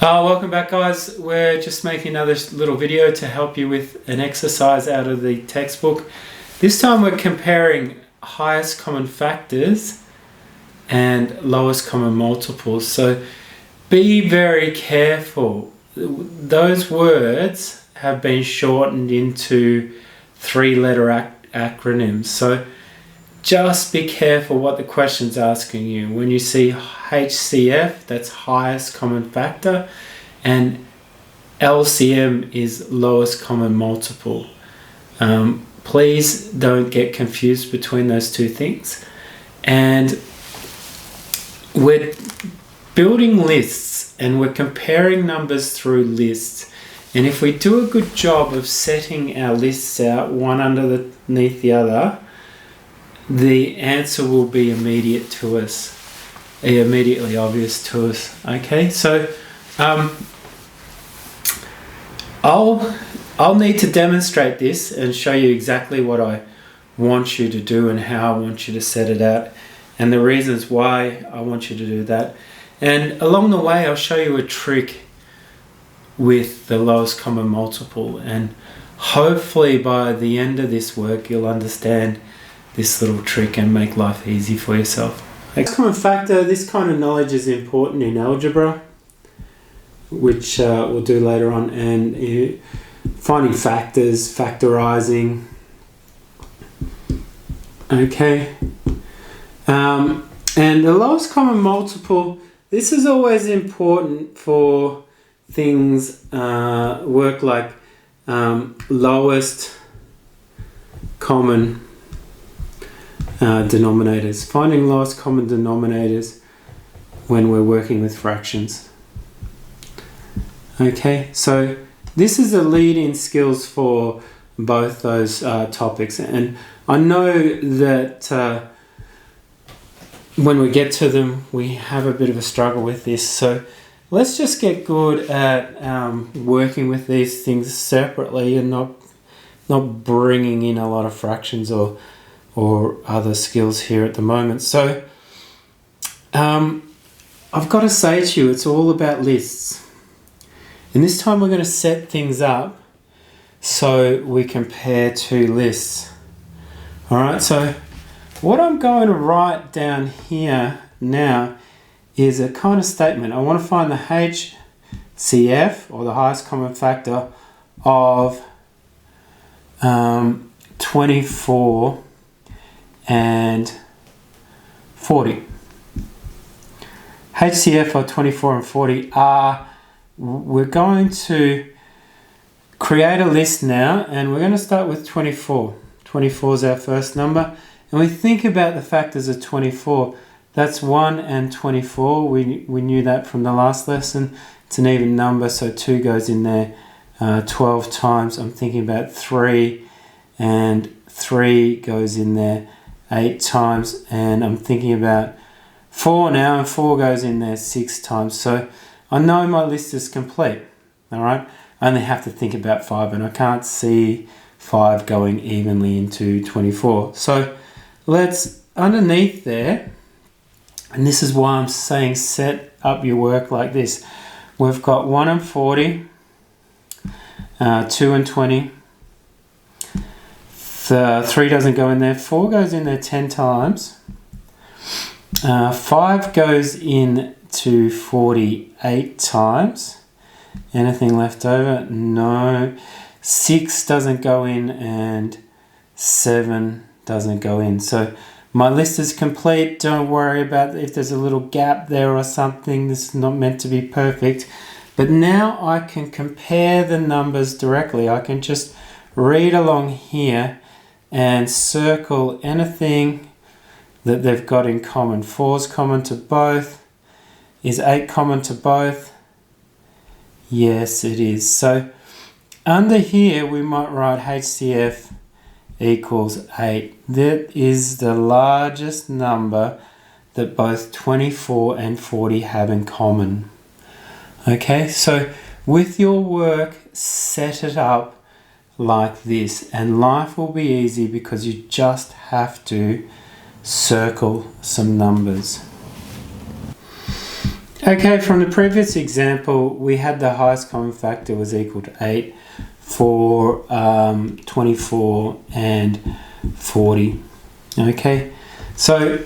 Welcome back, guys. We're just making another little video to help you with an exercise out of the textbook. This time we're comparing highest common factors and lowest common multiples. So be very careful. Those words have been shortened into three-letter acronyms. So just be careful what the question's asking you. When you see HCF, that's highest common factor, and LCM is lowest common multiple. Please don't get confused between those two things. And we're building lists and we're comparing numbers through lists. And if we do a good job of setting our lists out one underneath the other, the answer will be immediately obvious to us. Okay, so I'll need to demonstrate this and show you exactly what I want you to do and how I want you to set it out and the reasons why I want you to do that. And along the way, I'll show you a trick with the lowest common multiple, and hopefully by the end of this work you'll understand this little trick and make life easy for yourself. A common factor, this kind of knowledge is important in algebra, which we'll do later on, and finding factors, factorizing. Okay. And the lowest common multiple, this is always important for things work like lowest common denominators. Finding lowest common denominators when we're working with fractions. Okay, so this is the lead-in skills for both those topics, and I know that when we get to them we have a bit of a struggle with this, so let's just get good at working with these things separately and not bringing in a lot of fractions or other skills here at the moment. So I've got to say to you, it's all about lists. And this time we're going to set things up so we compare two lists. Alright, so what I'm going to write down here now is a kind of statement. I want to find the HCF, or the highest common factor, of 24 and 40. HCF of 24 and 40 are, we're going to create a list now, and we're going to start with 24. 24 is our first number, and we think about the factors of 24. That's 1 and 24. We knew that from the last lesson. It's an even number, so 2 goes in there 12 times. I'm thinking about 3, and 3 goes in there 8 times, and I'm thinking about 4 now, and 4 goes in there 6 times. So I know my list is complete. All right, I only have to think about 5, and I can't see 5 going evenly into 24. So let's, underneath there, and this is why I'm saying set up your work like this. We've got 1 and 40, 2 and 20, 3 doesn't go in there, 4 goes in there 10 times, 5 goes in to 48 times. Anything left over? No. 6 doesn't go in, and 7 doesn't go in. So my list is complete. Don't worry about if there's a little gap there or something. This is not meant to be perfect. But now I can compare the numbers directly. I can just read along here and circle anything that they've got in common. 4 is common to both. Is 8 common to both? Yes, it is. So under here we might write HCF equals 8. That is the largest number that both 24 and 40 have in common. Okay, so with your work, set it up like this, and life will be easy because you just have to circle some numbers. Okay, from the previous example, we had the highest common factor was equal to 8 for 24 and 40. Okay, so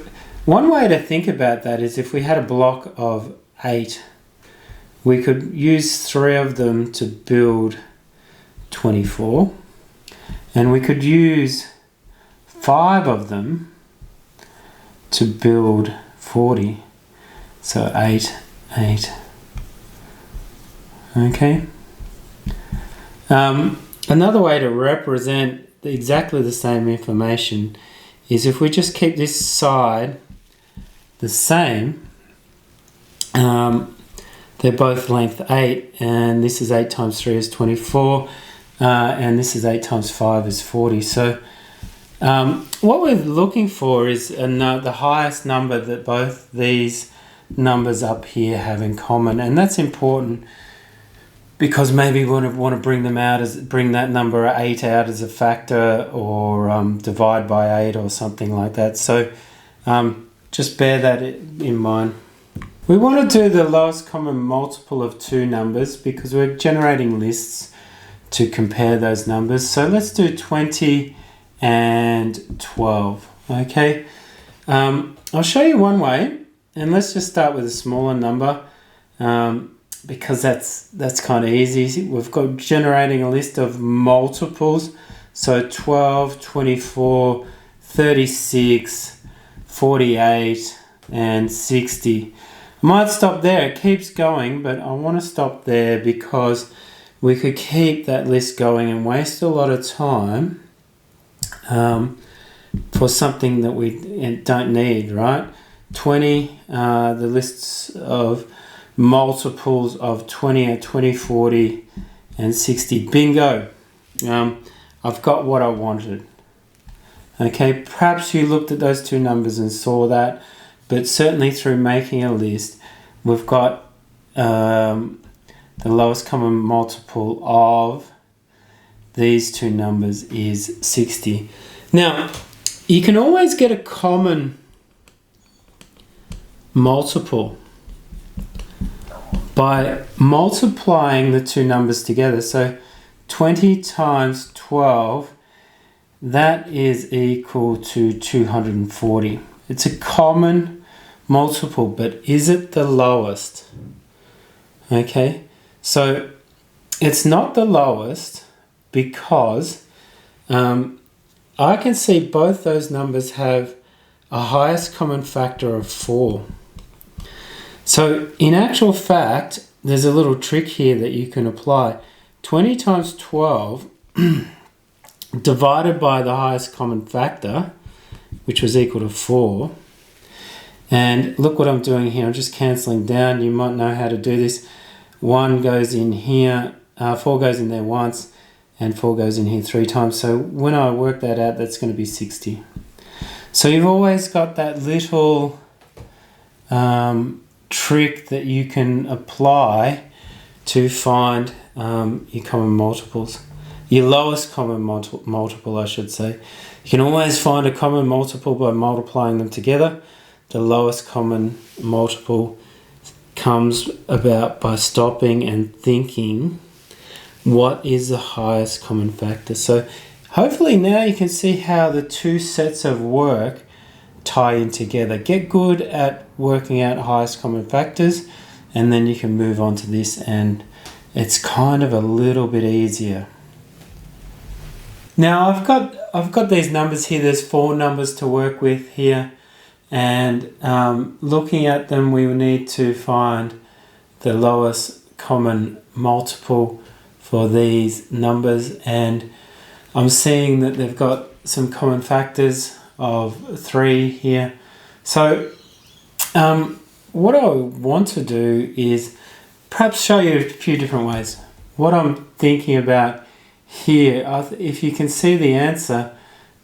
one way to think about that is if we had a block of 8, we could use 3 of them to build 24, and we could use 5 of them to build 40. So 8, 8. Okay. Another way to represent exactly the same information is if we just keep this side the same. They're both length 8, and this is 8 times 3 is 24, and this is 8 times 5 is 40. So what we're looking for is the highest number that both these numbers up here have in common, and that's important because maybe we want to bring that number 8 out as a factor, or divide by 8 or something like that. So just bear that in mind. We want to do the lowest common multiple of two numbers because we're generating lists to compare those numbers. So let's do 20 and 12. Okay, I'll show you one way, and let's just start with a smaller number because that's kind of easy. We've got generating a list of multiples. So 12, 24, 36, 48, and 60. I might stop there. It keeps going, but I want to stop there because we could keep that list going and waste a lot of time for something that we don't need, right? 20, the lists of multiples of 20 are 20, 40, and 60. Bingo! I've got what I wanted. Okay, perhaps you looked at those two numbers and saw that, but certainly through making a list, we've got the lowest common multiple of these two numbers is 60. Now, you can always get a common multiple by multiplying the two numbers together. So 20 times 12, that is equal to 240. It's a common multiple, but is it the lowest? Okay, so it's not the lowest because I can see both those numbers have a highest common factor of 4. So in actual fact, there's a little trick here that you can apply. 20 times 12 divided by the highest common factor, which was equal to 4. And look what I'm doing here. I'm just cancelling down. You might know how to do this. 1 goes in here, 4 goes in there once, and 4 goes in here 3 times. So when I work that out, that's going to be 60. So you've always got that little trick that you can apply to find your common multiples. Your lowest common multiple, I should say. You can always find a common multiple by multiplying them together. The lowest common multiple comes about by stopping and thinking, what is the highest common factor? So hopefully now you can see how the two sets of work tie in together. Get good at working out highest common factors, and then you can move on to this, and it's kind of a little bit easier. Now I've got these numbers here. There's 4 numbers to work with here, and looking at them, we will need to find the lowest common multiple for these numbers, and I'm seeing that they've got some common factors of 3 here. So what I want to do is perhaps show you a few different ways. What I'm thinking about here, if you can see the answer,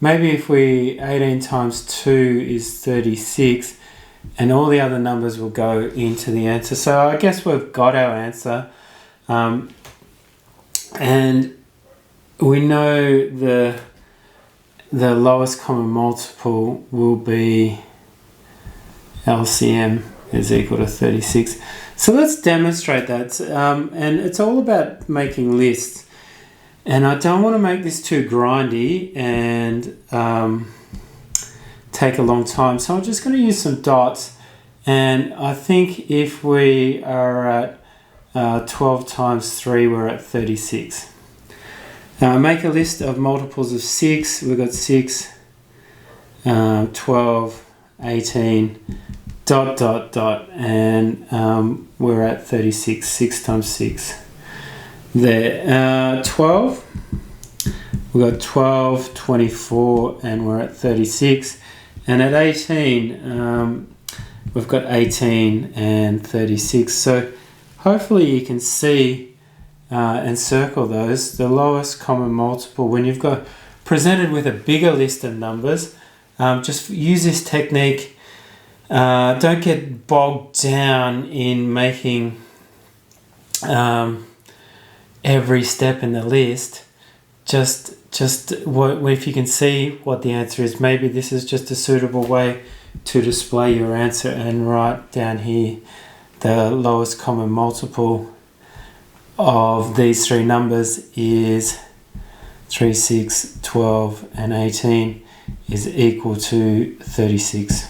maybe if 18 times 2 is 36, and all the other numbers will go into the answer. So I guess we've got our answer, and we know the lowest common multiple will be LCM, is equal to 36. So let's demonstrate that. And it's all about making lists. And I don't want to make this too grindy and take a long time. So I'm just going to use some dots. And I think if we are at 12 times 3, we're at 36. Now I make a list of multiples of 6. We've got 6, 12, 18, dot, dot, dot, and we're at 36. 6 times 6. There. 12. We've got 12, 24, and we're at 36. And at 18, we've got 18 and 36. So hopefully you can see and circle those. The lowest common multiple, when you've got presented with a bigger list of numbers, just use this technique. Don't get bogged down in making every step in the list. Just if you can see what the answer is, maybe this is just a suitable way to display your answer, and write down here the lowest common multiple of these three numbers is 3, 6, 12 and 18 is equal to 36.